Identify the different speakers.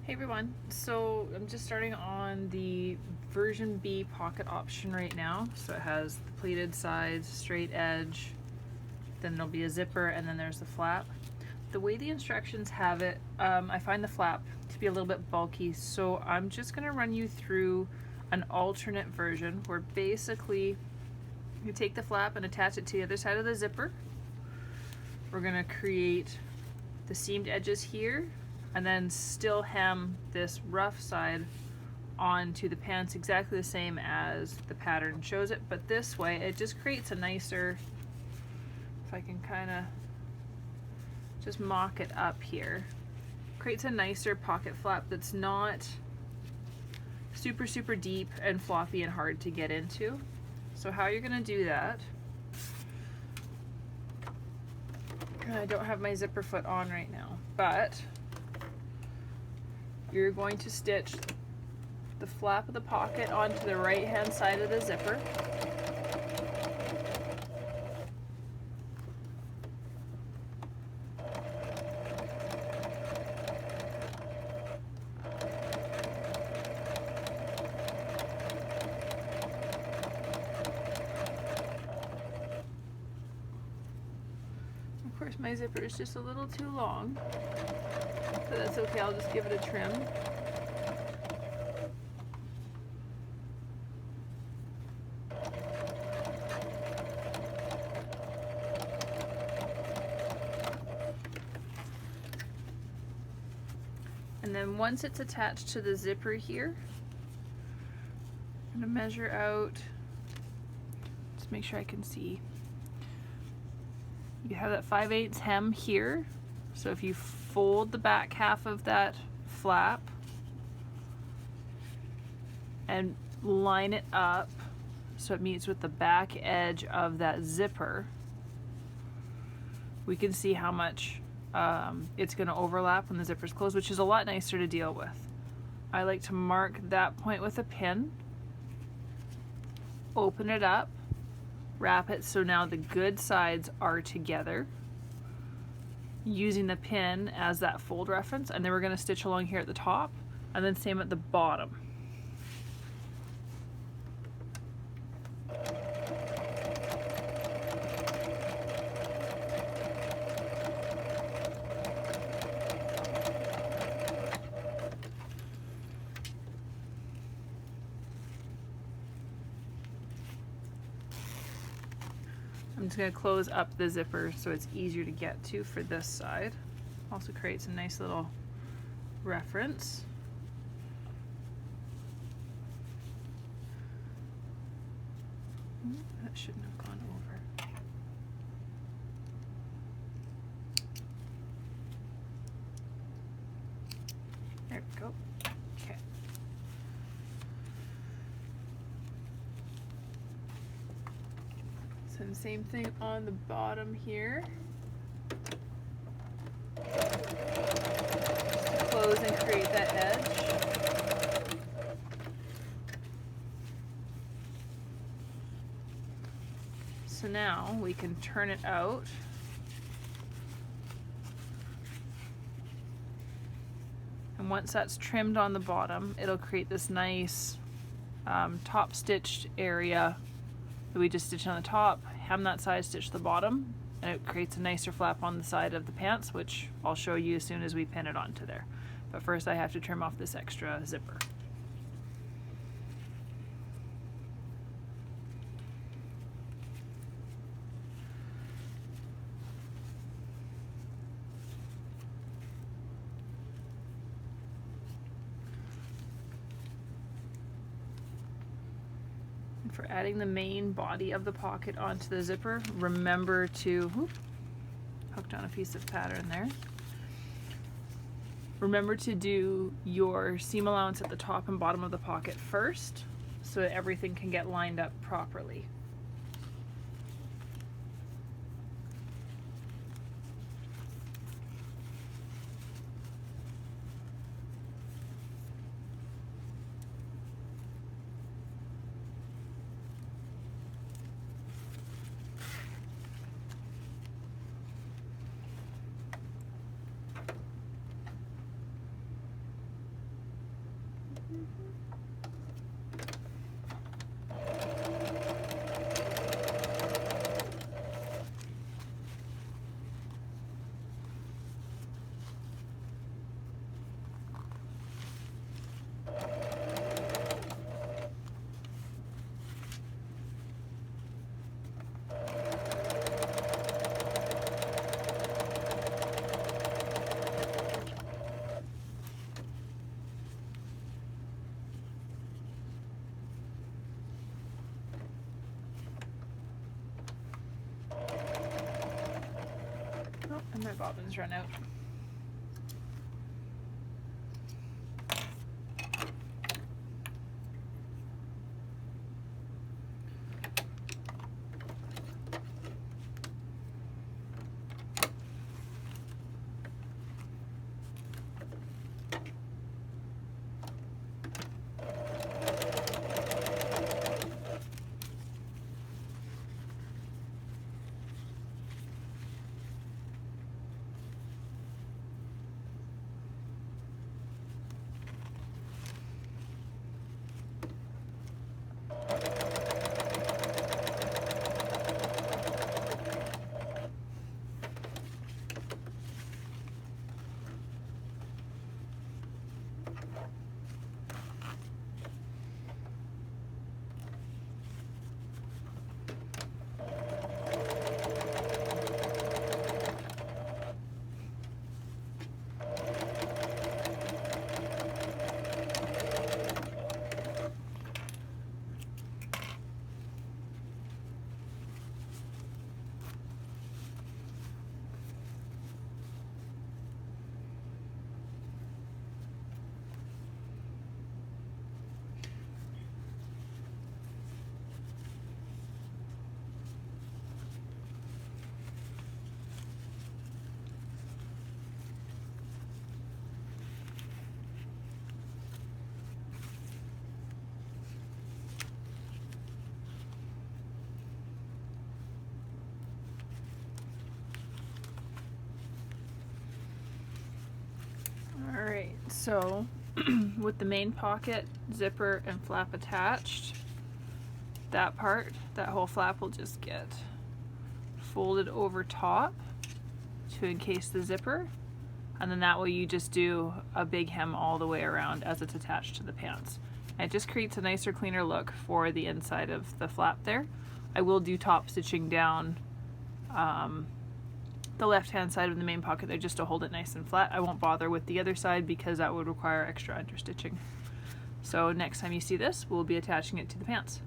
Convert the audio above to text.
Speaker 1: Hey everyone, so I'm just starting on the version B pocket option right now. So it has the pleated sides, straight edge, then there'll be a zipper, and then there's the flap. The way the instructions have it, I find the flap to be a little bit bulky, so I'm just going to run you through an alternate version where basically you take the flap and attach it to the other side of the zipper. We're going to create the seamed edges here and then still hem this rough side onto the pants exactly the same as the pattern shows it, but this way it just creates a nicer, if I can kind of just mock it up here, creates a nicer pocket flap that's not super deep and floppy and hard to get into. So how you're going to do that, I don't have my zipper foot on right now, but you're going to stitch the flap of the pocket onto the right hand side of the zipper. Of course my zipper is just a little too long, but that's okay, I'll just give it a trim. And then once it's attached to the zipper here, I'm going to measure out, just make sure I can see. You have that 5/8 hem here, so if you fold the back half of that flap and line it up so it meets with the back edge of that zipper, we can see how much it's going to overlap when the zipper's closed, which is a lot nicer to deal with. I like to mark that point with a pin, open it up, wrap it so now the good sides are together, using the pin as that fold reference, and then we're going to stitch along here at the top and then same at the bottom. I'm just going to close up the zipper so it's easier to get to for this side. Also creates a nice little reference. That shouldn't have gone over. There we go. Okay. So the same thing on the bottom here. Just to close and create that edge. So now we can turn it out. And once that's trimmed on the bottom, it'll create this nice top stitched area that we just stitch on the top, hem that side, stitch the bottom, and it creates a nicer flap on the side of the pants, which I'll show you as soon as we pin it onto there. But first I have to trim off this extra zipper. For adding the main body of the pocket onto the zipper, remember to, hooked on a piece of pattern there. Remember to do your seam allowance at the top and bottom of the pocket first so that everything can get lined up properly. Oh, and my bobbins run out. Alright, so with the main pocket, zipper, and flap attached, that part, that whole flap will just get folded over top to encase the zipper, and then that way you just do a big hem all the way around as it's attached to the pants. And it just creates a nicer, cleaner look for the inside of the flap there. I will do top stitching down the left hand side of the main pocket there just to hold it nice and flat. I won't bother with the other side because that would require extra understitching. So next time you see this, we'll be attaching it to the pants.